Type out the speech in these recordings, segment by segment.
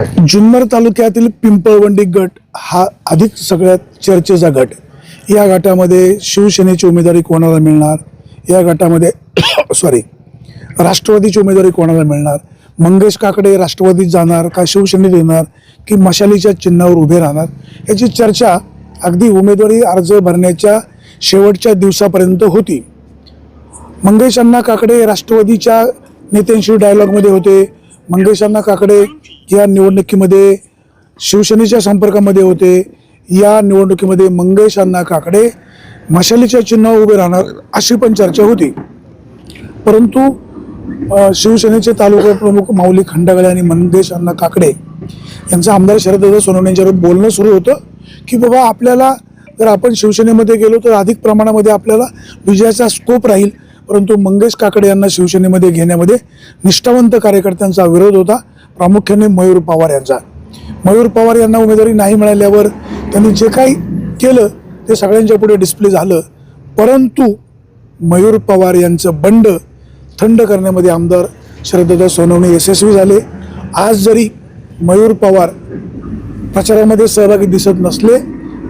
जुन्नर तालुक्यातील पिंपळवंडी गट हा अधिक सगळ्यात चर्चेचा गट. या गटामध्ये शिवसेनेची उमेदवारी कोणाला मिळणार, या गटामध्ये राष्ट्रवादीची उमेदवारी कोणाला मिळणार, मंगेश काकडे राष्ट्रवादीत जाणार का शिवसेनेत येणार की मशालीच्या चिन्हावर उभे राहणार, याची चर्चा अगदी उमेदवारी अर्ज भरण्याच्या शेवटच्या दिवसापर्यंत होती. मंगेश अण्णा काकडे राष्ट्रवादीच्या नेत्यांशी डायलॉगमध्ये होते. मंगेश अण्णा काकडे या निवडणुकीमध्ये शिवसेनेच्या संपर्कामध्ये होते. या निवडणुकीमध्ये मंगेश अण्णा काकडे मशालीच्या चिन्हावर उभे राहणार अशी पण चर्चा होती. परंतु शिवसेनेचे तालुका प्रमुख माऊली खंडागळे आणि मंगेश अण्णा काकडे यांचं आमदार शरददादा सोनवणे यांच्यावर बोलणं सुरू होतं की बाबा आपल्याला जर आपण शिवसेनेमध्ये गेलो तर अधिक प्रमाणामध्ये आपल्याला विजयाचा स्कोप राहील. परंतु मंगेश काकडे यांना शिवसेनेमध्ये घेण्यामध्ये निष्ठावंत कार्यकर्त्यांचा विरोध होता, प्रामुख्याने मयूर पवार यांचा. मयूर पवार यांना उमेदवारी नाही मिळाल्यावर त्यांनी जे काही केलं ते सगळ्यांच्या पुढे डिस्प्ले झालं. परंतु मयूर पवार यांचं बंड थंड करण्यामध्ये आमदार शरददादा सोनवणे यशस्वी झाले. आज जरी मयूर पवार प्रचारामध्ये सहभागी दिसत नसले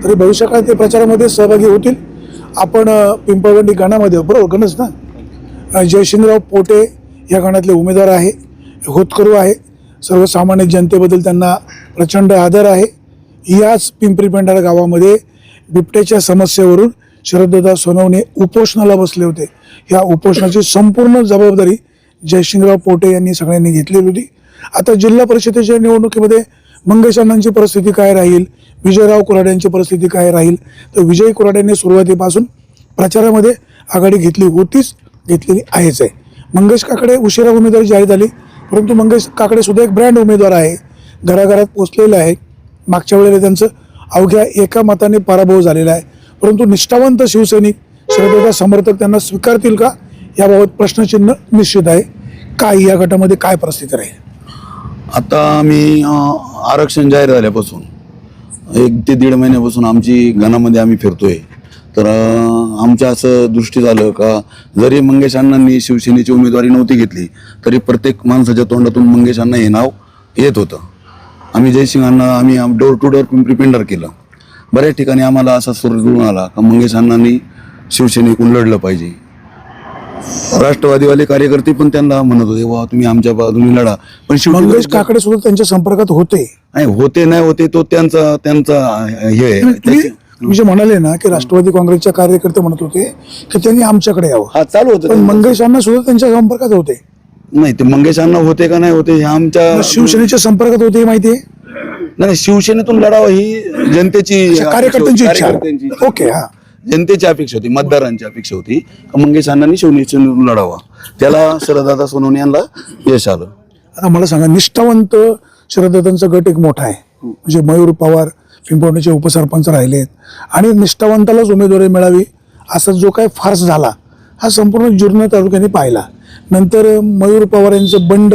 तरी भविष्यकाळात ते प्रचारामध्ये सहभागी होतील. आपण पिंपळवंडी गणामध्ये बरोबर गणच ना, जयसिंगराव पोटे या गणातले उमेदवार आहे, होतकरू आहे. सर्वसामान्य जनतेबद्दल त्यांना प्रचंड आदर आहे. याच पिंपरी पेंढारा गावामध्ये बिबट्याच्या समस्येवरून शरददादा सोनवणे उपोषणाला बसले होते. ह्या उपोषणाची संपूर्ण जबाबदारी जयसिंगराव पोटे यांनी सगळ्यांनी घेतलेली होती. आता जिल्हा परिषदेच्या निवडणुकीमध्ये मंगेश अण्णांची परिस्थिती काय राहील, विजयराव कुराड्यांची परिस्थिती काय राहील, तर विजय कुराड्यांनी सुरुवातीपासून प्रचारामध्ये आघाडी घेतली होतीच, घेतलेली आहेच आहे. मंगेश काकडे उशिरा उमेदवारी जाहीर झाली, परंतु मंगेश काकडे सुद्धा एक ब्रँड उमेदवार आहे, घराघरात पोचलेलं आहे. मागच्या वेळेला त्यांचं अवघ्या एका मताने पराभव झालेला आहे. परंतु निष्ठावंत शिवसैनिक शरददादा समर्थक त्यांना स्वीकारतील का, याबाबत प्रश्नचिन्ह निश्चित आहे. काय या गटामध्ये काय परिस्थिती राहील? आता आम्ही आरक्षण जाहीर झाल्यापासून 1 ते 1.5 महिन्यापासून आमची गणामध्ये आम्ही फिरतोय. तर आमच्या असं दृष्टी झालं का जरी मंगेश अण्णांनी शिवसेनेची उमेदवारी नव्हती घेतली तरी प्रत्येक माणसाच्या तोंडातून मंगेश अण्णा हे नाव येत होतं. आम्ही जयसिंग अण्णा आम्ही door to door Pimpri Pendhar केलं. बऱ्याच ठिकाणी आम्हाला असा सूर जुळून आला का मंगेश अण्णांनी शिवसेनेकडून लढलं पाहिजे. राष्ट्रवादीवाले कार्यकर्ते पण त्यांना म्हणत होते वा तुम्ही आमच्या बाजूने लढा. पण मंगेश काकडे सुद्धा त्यांच्या संपर्कात होते. नाही होते तो त्यांचा हे आहे. तुम्ही जे म्हणाले ना की राष्ट्रवादी काँग्रेसच्या कार्यकर्ते म्हणत होते की त्यांनी आमच्याकडे यावं, हा चालू होतं. पण मंगेश अण्णा सुद्धा त्यांच्या संपर्कात होते. नाही ते मंगेश अण्णा होते का नाही होते हे आमच्या शिवसेनेच्या संपर्कात होते हे माहिती आहे. नाही शिवसेनेतून लढावं ही जनतेची कार्यकर्त्यांची इच्छा. ओके, हा जनतेची अपेक्षा होती, मतदारांची अपेक्षा होती का मंगेश अण्णांनी शिवसेनेतून लढावा. त्याला शरददादा सोनवणे यांना यश आलं. आता मला सांगा, निष्ठावंत शरददादांचा गट एक मोठा आहे, म्हणजे मयूर पवार पिंपळवंडीचे उपसरपंच राहिलेत आणि निष्ठावंतालाच उमेदवारी मिळावी असा जो काही फार्स झाला हा संपूर्ण जुन्नर तालुक्याने पाहिला. नंतर मयूर पवार यांचं बंड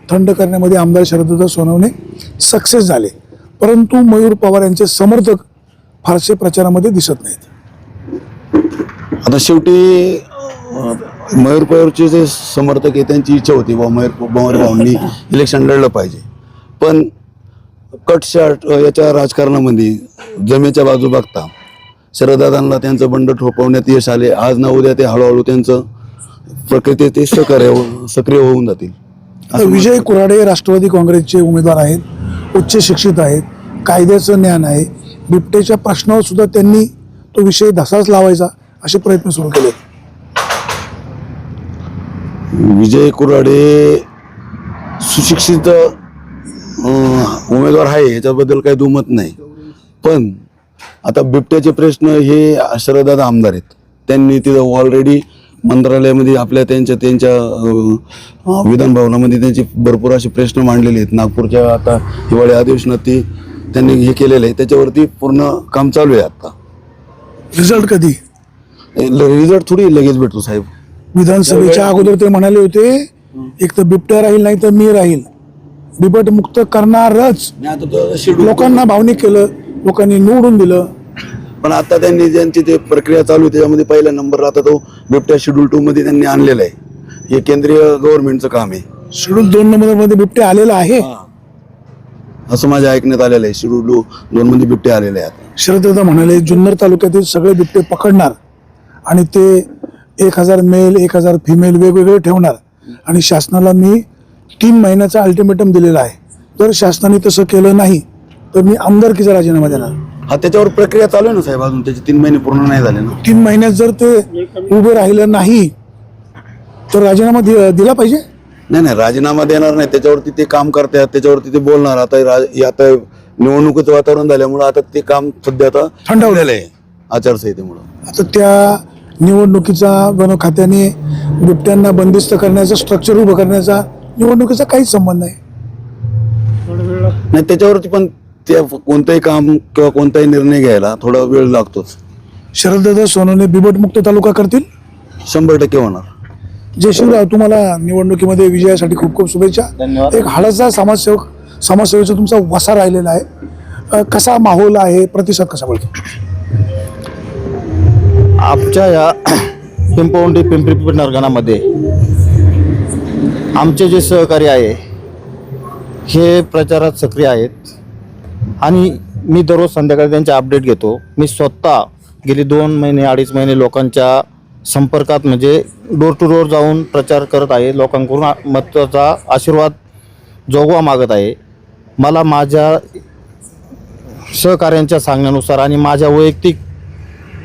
थंड करण्यामध्ये आमदार शरददादा सोनवणे सक्सेस झाले. परंतु मयूर पवार यांचे समर्थक फारसे प्रचारामध्ये दिसत नाहीत. आता शेवटी मयूर पवारचे जे समर्थक आहे त्यांची इच्छा होती बा मयूर भाऊंनी इलेक्शन लढलं पाहिजे. पण कटशाट याच्या राजकारणामध्ये जमेच्या बाजू बघता शरददादांना त्यांचं बंड ठोपवण्यात यश आले. आज ना उद्या ते हळूहळू त्यांचं प्रकृती ते सक्रिय होऊन जातील. विजय कुराडे राष्ट्रवादी काँग्रेसचे उमेदवार आहेत, उच्च शिक्षित आहेत, कायद्याचं ज्ञान आहे. बिबटेच्या प्रश्नावर सुद्धा त्यांनी तो विषय धसाच लावायचा असे प्रयत्न सुरू केले. विजय कुराडे सुशिक्षित उमेदवार आहे याच्याबद्दल काही दुमत नाही. पण आता बिबट्याचे प्रश्न हे शरददादा आमदार आहेत, त्यांनी तिथं ऑलरेडी मंत्रालयामध्ये आपल्या त्यांच्या विधान भवनामध्ये त्यांचे भरपूर असे प्रश्न मांडलेले आहेत. नागपूरच्या आता हिवाळी अधिवेशनात त्यांनी हे केलेलं आहे, त्याच्यावरती पूर्ण काम चालू आहे. आता रिझल्ट कधी? रिझल्ट थोडी लगेच भेटतो साहेब. विधानसभेच्या अगोदर ते म्हणाले होते एक तर बिबट्या राहील नाही तर मी राहील, बिबट मुक्त करणारच. लोकांना भावनिक केलं, लोकांनी निवडून दिलं. पण आता त्यांनी ज्यांची ते प्रक्रिया चालू आहे त्याच्यामध्ये पहिला नंबर आता तो बिबट्या शेड्यूल 2 मध्ये त्यांनी आणलेला आहे. हे केंद्रीय गव्हर्नमेंटचं काम आहे. शेड्यूल 2 नंबर मध्ये बिबट्या आलेला आहे. असं माझ्या ऐकण्यात आलेलं आहे. शिरूर 2 मध्ये बिबटे आलेले आहेत. शरददादा म्हणाले जुन्नर तालुक्यातील सगळे बिबटे पकडणार आणि ते 1000 मेल 1000 फिमेल वेगवेगळे ठेवणार आणि शासनाला मी 3 महिन्याचा अल्टिमेटम दिलेला आहे. जर शासनाने तसं केलं नाही तर मी आमदारकीचा राजीनामा देणार. हा, त्याच्यावर प्रक्रिया चालू आहे ना साहेब, अजून त्याचे 3 महिने पूर्ण नाही झाले ना. 3 महिन्यात जर ते उभे राहिलं नाही तर राजीनामा दिला पाहिजे. नाही, राजीनामा देणार नाही. त्याच्यावरती ते काम करतात, त्याच्यावरती ते बोलणार. आता निवडणुकीचं वातावरण झाल्यामुळं आता ते काम सध्या आता थंडावलेलं आहे आचारसंहितेमुळं. आता त्या निवडणुकीचा वन खात्याने बिबट्यांना बंदिस्त करण्याचा स्ट्रक्चर उभं करण्याचा निवडणुकीचा काहीच संबंध नाही. नाही, त्याच्यावरती पण ते कोणतंही काम किंवा कोणताही निर्णय घ्यायला थोडा वेळ लागतोच. शरददादा सोनवणे बिबटमुक्त तालुका करतील. 100% होणार. जय शिवराय. तुम्हाला निवडणुकीमध्ये विजयासाठी खूप खूप शुभेच्छा. एक हाडाचा समाजसेवेचा तुमचा वसा राहिलेला आहे. कसा माहोल आहे, प्रतिसाद कसा मिळतो? आमच्या या पिंपवंडी पिंपरी चिंचवड गणामध्ये आमचे जे सहकारी आहे हे प्रचारात सक्रिय आहेत आणि मी दररोज संध्याकाळी त्यांचे अपडेट घेतो. मी स्वतः गेली 2 महिने 2.5 महिने लोकांच्या संपर्कात म्हणजे डोर टू डोर जाऊन प्रचार करत आहे. लोकांकडून मताचा आशीर्वाद जोगवा मागत आहे. मला माझ्या सहकाऱ्यांच्या सांगण्यानुसार आणि माझ्या वैयक्तिक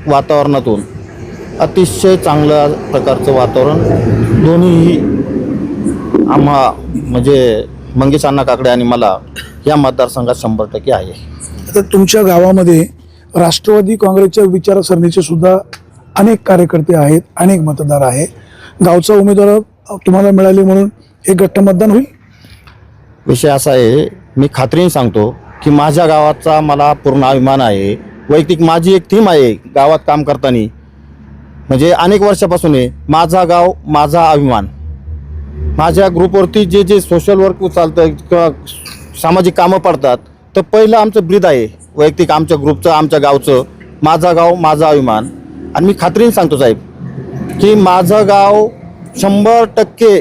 वातावरणातून अतिशय चांगल्या प्रकारचं वातावरण दोन्हीही म्हणजे मंगेश अण्णा काकडे आणि मला या मतदारसंघात 100% आहे. आता तुमच्या गावामध्ये राष्ट्रवादी काँग्रेसच्या विचारसरणीचे सुद्धा अनेक कार्यकर्ते आहेत, अनेक मतदार आहे. गावचा उमेदवार तुम्हाला मिळाले म्हणून एक गट्ट मतदान होईल. विषय असा आहे, मी खात्रीने सांगतो की माझ्या गावाचा मला पूर्ण अभिमान आहे. वैयक्तिक माझी एक थीम आहे गावात काम करताना, म्हणजे अनेक वर्षापासून आहे माझा गाव माझा अभिमान. माझ्या ग्रुपवरती जे जे सोशल वर्क चालतं किंवा सामाजिक कामं पडतात तर पहिलं आमचं ब्रीद आहे वैयक्तिक आमच्या ग्रुपचं, आमच्या गावचं, माझा गाव माझा अभिमान. आणि मी खात्रीने सांगतो साहेब की माझं गाव 100%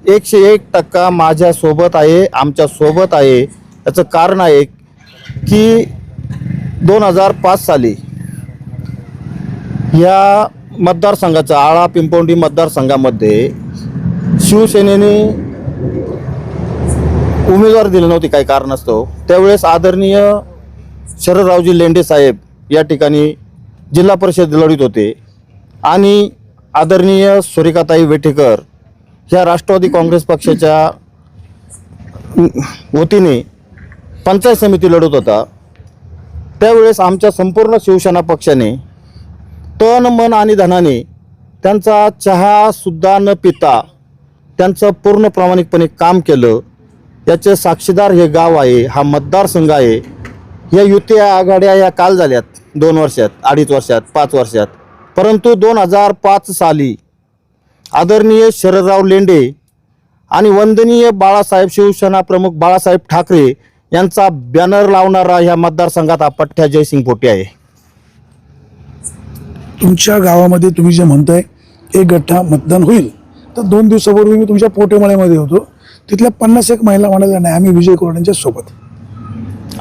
101% माझ्यासोबत आहे, आमच्यासोबत आहे. याचं कारण आहे की 2005 साली या मतदारसंघाचा आळा पिंपवंडी मतदारसंघामध्ये शिवसेनेने उमेदवार दिले नव्हते काही कारणास्तव. त्यावेळेस आदरणीय शरदरावजी लेंडे साहेब या ठिकाणी जिल्हा परिषद लढीत होते आणि आदरणीय सुरेखाताई वेठेकर ह्या राष्ट्रवादी काँग्रेस पक्षाच्या वतीने पंचायत समिती लढत होता. त्यावेळेस आमच्या संपूर्ण शिवसेना पक्षाने तन मन आणि धनाने त्यांचा चहासुद्धा न पिता त्यांचं पूर्ण प्रामाणिकपणे काम केलं. याचे साक्षीदार हे गाव आहे, हा मतदारसंघ आहे. या युती आघाड्या या काल झाल्यात 2 वर्षात, 2.5 वर्षात, 5 वर्षात. परंतु 2005 साली आदरणीय शरदराव लेंडे आणि वंदनीय बाळासाहेब शिवसेना प्रमुख बाळासाहेब ठाकरे यांचा बॅनर लावणारा ह्या मतदारसंघात हा पठ्ठ्या जयसिंग पोटे आहे. तुमच्या गावामध्ये तुम्ही जे म्हणताय एक गठ्ठा मतदान होईल, तर 2 दिवसापूर्वी मी तुमच्या पोटेमळ्यामध्ये होतो. तिथल्या 51 महिला म्हणाल्या नाही आम्ही विजय कोरड्यांच्या सोबत.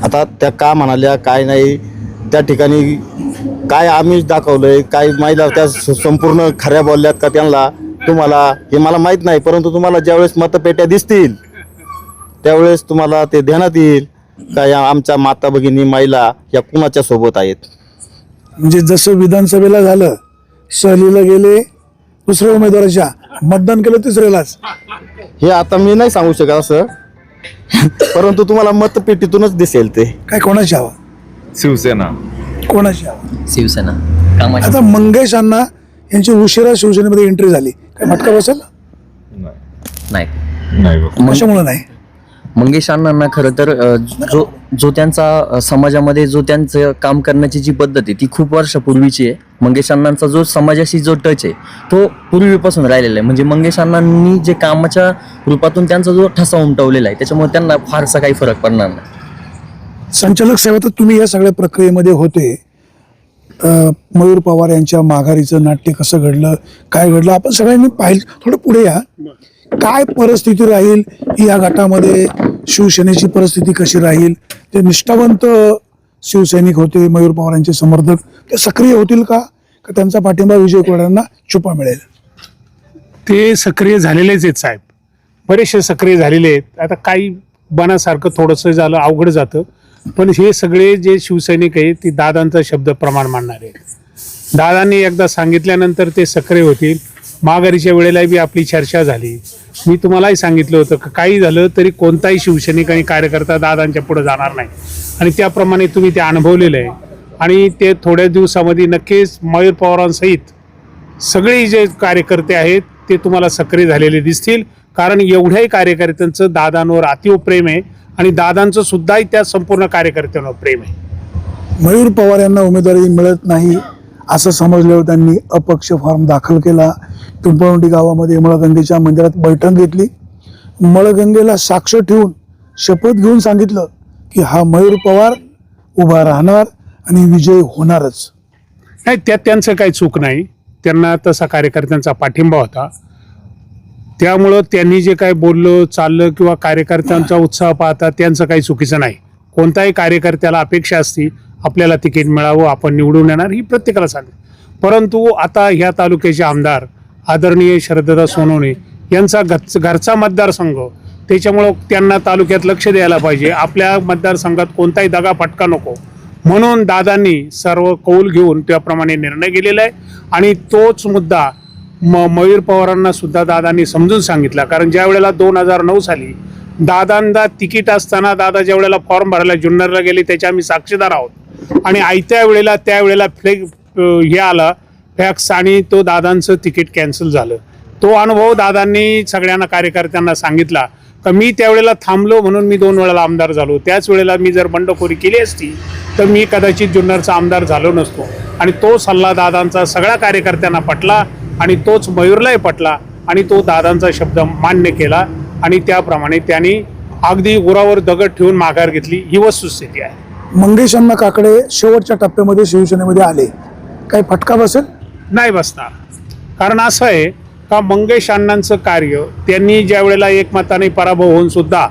आता त्या का म्हणाल्या काय नाही, त्या ठिकाणी काय आम्हीच दाखवलंय, काय महिला त्या संपूर्ण खऱ्या बोलल्यात का त्यांना तुम्हाला हे मला माहीत नाही. परंतु तुम्हाला ज्यावेळेस मतपेट्या दिसतील त्यावेळेस तुम्हाला ते ध्यानात येईल का या आमच्या माता भगिनी महिला या कुणाच्या सोबत आहेत. म्हणजे जसं विधानसभेला झालं, सहलीला गेले दुसऱ्या उमेदवाराच्या, मतदान केलं तिसऱ्यालाच. हे आता मी नाही सांगू शकत असं, परंतु तुम्हाला मतपेटीतूनच दिसेल ते. काय कोणाची हवा? शिवसेना. कोणाची हवा? शिवसेना. कामाची. आता मंगेश अण्णा यांची उशिरा शिवसेनेमध्ये एंट्री झाली, काय फटका बसेल? नाही. कशामुळे नाही? मंगेश अण्णांना खरं तर जो त्यांचा समाजामध्ये जो त्यांचं काम करण्याची जी पद्धत आहे ती खूप वर्षापूर्वीची आहे. मंगेश अण्णांचा जो समाजाशी जो टच आहे तो पूर्वीपासून राहिलेला आहे. म्हणजे मंगेश अण्णांनी जे कामाच्या रूपातून त्यांचा जो ठसा उमटवलेला आहे त्याच्यामुळे त्यांना फारसा काही फरक पडणार नाही. संचालक साहेब, आता तुम्ही या सगळ्या प्रक्रियेमध्ये होते. मयूर पवार यांच्या माघारीचं नाट्य कसं घडलं, काय घडलं, आपण सगळ्यांनी पाहिलं. थोडं पुढे या. काय परिस्थिती राहील या गटामध्ये? शिवसेनेची परिस्थिती कशी राहील, ते निष्ठावंत शिवसैनिक होते, मयूर पवारांचे समर्थक, ते सक्रिय होतील का त्यांचा पाठिंबा विजय कोराड्यांना छुपा मिळेल? ते सक्रिय झालेलेच आहेत साहेब, बरेचसे सक्रिय झालेले आहेत. आता काही बनासारखं थोडंसं झालं अवघड जातं, पण हे सगळे जे शिवसैनिक आहेत ते दादांचा शब्द प्रमाण मानणारे आहेत. दादांनी एकदा सांगितल्यानंतर ते सक्रिय होतील. माघारीच्या वेळेला बी आपली चर्चा झाली. मी तुम्हालाही सांगितलं होतं की काही झालं तरी कोणताही शिवसैनिक आणि कार्यकर्ता दादांच्या पुढे जाणार नाही, आणि त्याप्रमाणे तुम्ही ते अनुभवलेलं आहे. आणि ते थोड्या दिवसामध्ये नक्कीच मयूर पवारांसहित सगळे जे कार्यकर्ते आहेत ते तुम्हाला सक्रिय झालेले दिसतील, कारण एवढ्याही कार्यकर्त्यांचं दादांवर अतीव प्रेम आहे आणि दादांचं सुद्धा त्या संपूर्ण कार्यकर्त्यांवर प्रेम आहे. मयूर पवार यांना उमेदवारी मिळत नाही असं समजल्यावर त्यांनी अपक्ष फॉर्म दाखल केला. पिंपळवंडी गावामध्ये मळगंगेच्या मंदिरात बैठक घेतली. मळगंगेला साक्ष ठेवून शपथ घेऊन सांगितलं की हा मयूर पवार उभा राहणार आणि विजय होणारच. नाही, त्यात त्यांचं काही चूक नाही. त्यांना तसा कार्यकर्त्यांचा पाठिंबा होता. त्यामुळं त्यांनी जे काही बोललं चाललं किंवा कार्यकर्त्यांचा उत्साह पाहता त्यांचं काही चुकीचं नाही. कोणताही कार्यकर्त्याला अपेक्षा असती आपल्याला तिकीट मिळावं, आपण निवडून येणार, ही प्रत्येकाला सांगते. परंतु आता ह्या तालुक्याचे आमदार आदरणीय शरददादा सोनवणे यांचा घरचा मतदारसंघ, त्याच्यामुळं त्यांना तालुक्यात लक्ष द्यायला पाहिजे. आपल्या मतदारसंघात कोणताही दगाफटका नको म्हणून दादांनी सर्व कौल घेऊन त्याप्रमाणे निर्णय केलेला आहे. आणि तोच मुद्दा मयूर पवारांना सुद्धा दादांनी समजून सांगितला. कारण ज्या वेळेला 2009 साली दादांना तिकीट असताना दादा ज्या वेळेला फॉर्म भरायला जुन्नरला गेले त्याचे आम्ही साक्षीदार आहोत. आणि आयत्या वेळेला त्यावेळेला हे आला फॅक्स आणि तो दादांचं तिकीट कॅन्सल झालं. तो अनुभव दादांनी सगळ्यांना कार्यकर्त्यांना सांगितला का मी त्यावेळेला थांबलो म्हणून मी 2 वेळेला आमदार झालो. त्याच वेळेला मी जर बंडखोरी केली असती तर मी कदाचित जुन्नरचा आमदार झालो नसतो. आणि तो सल्ला दादांचा सगळ्या कार्यकर्त्यांना पटला आणि तोच मयूरलाही पटला आणि तो दादांचा शब्द मान्य केला आणि त्याप्रमाणे त्यांनी अगदी उरावर दगड ठेवून माघार घेतली. ही वस्तुस्थिती आहे. मंगेश अण्णा काकडे शेवटच्या टप्प्यामध्ये शिवसेनेमध्ये आले, काही फटका बसेल? नाही बसणार. कारण असं आहे का मंगेश अण्णांचं कार्य त्यांनी ज्या वेळेला एकमताने पराभव होऊन सुद्धा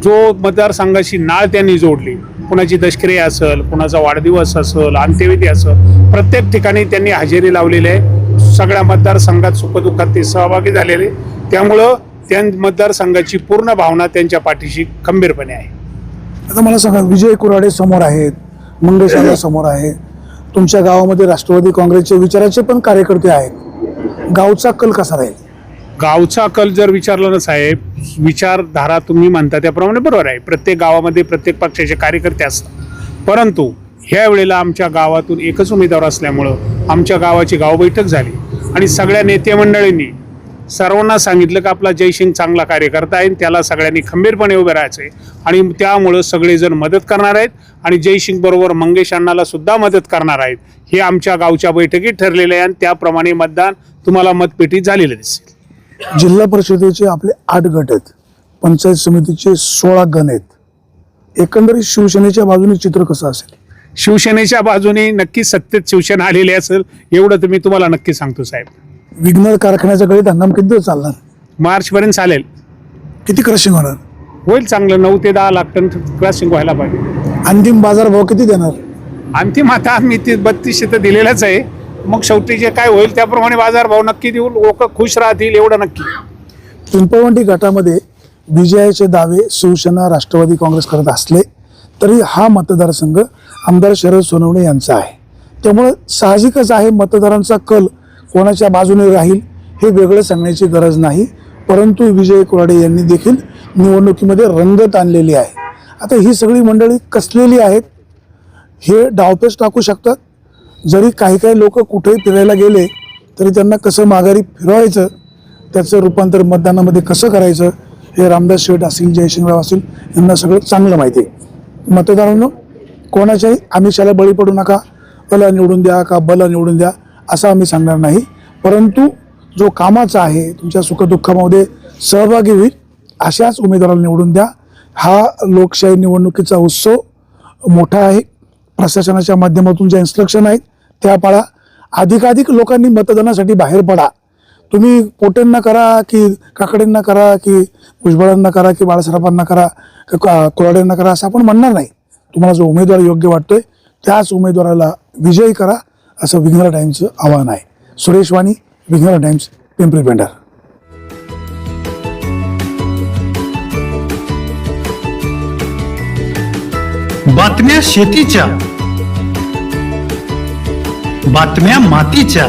जो मतदारसंघाशी नाळ त्यांनी जोडली, कुणाची दशक्रिया असेल, कुणाचा वाढदिवस असेल, अंत्यविधी असेल, प्रत्येक ठिकाणी त्यांनी हजेरी लावलेली आहे. सगळ्या मतदारसंघात सुखदुःखात ते सहभागी झालेले. त्यामुळं त्या मतदारसंघाची पूर्ण भावना त्यांच्या पाठीशी खंबीरपणे आहे. आता मला सांगा, विजय कुराडे समोर आहेत, मंगेश अण्णा समोर आहे, तुमच्या गावामध्ये राष्ट्रवादी काँग्रेसचे विचाराचे पण कार्यकर्ते आहेत. गावचा कल कसा राहील? गावचा कल जर विचारला ना साहेब, विचारधारा तुम्ही म्हणता त्याप्रमाणे बरोबर आहे. प्रत्येक गावामध्ये प्रत्येक पक्षाचे कार्यकर्ते असतात. परंतु ह्या वेळेला आमच्या गावातून एकच उमेदवार असल्यामुळं आमच्या गावाची गाव बैठक झाली आणि सगळ्या नेते मंडळींनी सर्वांना सांगितलं की आपला जयसिंग चांगला कार्यकर्ता आहे, त्याला सगळ्यांनी खंबीरपणे उभे राहायचं आहे. आणि त्यामुळं सगळेजण मदत करणार आहेत आणि जयसिंग बरोबर मंगेश अण्णाला सुद्धा मदत करणार आहेत. हे आमच्या गावच्या बैठकीत ठरलेलं आहे आणि त्याप्रमाणे मतदान तुम्हाला मतपेटीत झालेलं दिसेल. जिल्हा परिषदेचे आपले 8 गट आहेत, पंचायत समितीचे 16 गण आहेत. एकंदरीत शिवसेनेच्या बाजूने चित्र कसं असेल? शिवसेनेच्या बाजूने नक्की सत्तेत शिवसेना आलेली असेल एवढं तर मी तुम्हाला नक्की सांगतो साहेब. विघ्नर कारखान्याचा गळीत हंगाम किती दिवस चालणार? मार्चपर्यंत चालेल. किती क्रशिंग होणार? होईल चांगलं. 9 ते 10 लाख टन क्रॉसिंग व्हायला पाहिजे. अंतिम बाजारभाव किती देणार? अंतिम आता मी 3200 तर दिलेलंच आहे. मग शेवटी जे काय होईल त्याप्रमाणे बाजारभाव नक्की देऊन लोक खुश राहतील एवढं नक्की. पिंपळवंडी गटामध्ये विजयाचे दावे शिवसेना राष्ट्रवादी काँग्रेस करत असले तरी हा मतदारसंघ आमदार शरद सोनवणे यांचा आहे. त्यामुळे साहजिकच आहे मतदारांचा कल कोणाच्या बाजूने राहील हे वेगळं सांगण्याची गरज नाही. परंतु विजय कुराडे यांनी देखील निवडणुकीमध्ये रंगत आणलेली आहे. आता ही सगळी मंडळी कसलेली आहेत हे डावपेच टाकू शकतात. जरी काही काही लोक कुठेही फिरायला गेले तरी त्यांना कसं माघारी फिरवायचं, त्याचं रूपांतर मतदानामध्ये कसं करायचं हे रामदास शेठ असतील, जयसिंगराव असतील यांना सगळं चांगलं माहिती आहे. मतदारांनो, कोणाच्याही आमिषाला बळी पडू नका. अला निवडून द्या का बला निवडून द्या असं आम्ही सांगणार नाही. परंतु जो कामाचा आहे, तुमच्या सुखदुःखामध्ये सहभागी होईल अशाच उमेदवाराला निवडून द्या. हा लोकशाही निवडणुकीचा उत्सव मोठा आहे. प्रशासनाच्या माध्यमातून ज्या इन्स्ट्रक्शन आहेत त्या पाळा. अधिकाधिक लोकांनी मतदानासाठी बाहेर पडा. तुम्ही पोटेंना करा की काकडेंना करा की भुजबळांना करा की बाळासाहेबांना करा, कोराड्यांना करा असं आपण म्हणणार नाही. तुम्हाला जो उमेदवार योग्य वाटतोय त्याच उमेदवाराला विजयी करा असं विघ्नहर टाइम्सचं आव्हान आहे. सुरेश वाणी, विघ्नहर टाइम्स, पिंपरी पेंढार. बातम्या शेतीच्या, बातम्या मातीच्या,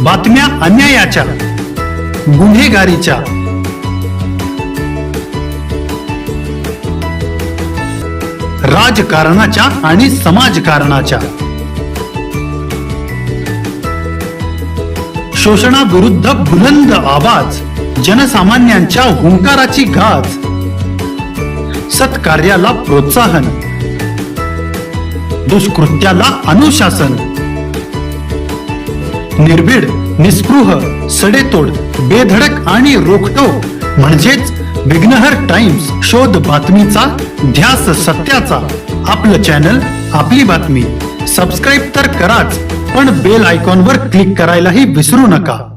बातम्या अन्यायाच्या, गुन्हेगारीच्या, राजकारणाच्या आणि समाजकारणाच्या, शोषणाविरुद्ध बुलंद आवाज, जनसामान्यांच्या हुंकाराची गाज, सत्कार्याला प्रोत्साहन, दुष्कृत्याला अनुशासन, निर्भीड, निस्पृह, सडेतोड, बेधडक आणि रोखटोक म्हणजेच विघ्नहर टाइम्स. शोध बातमीचा, ध्यास सत्याचा. आपलं चॅनल, आपली बातमी. सबस्क्राईब तर कराच, पण बेल आयकॉनवर क्लिक करायलाही विसरू नका.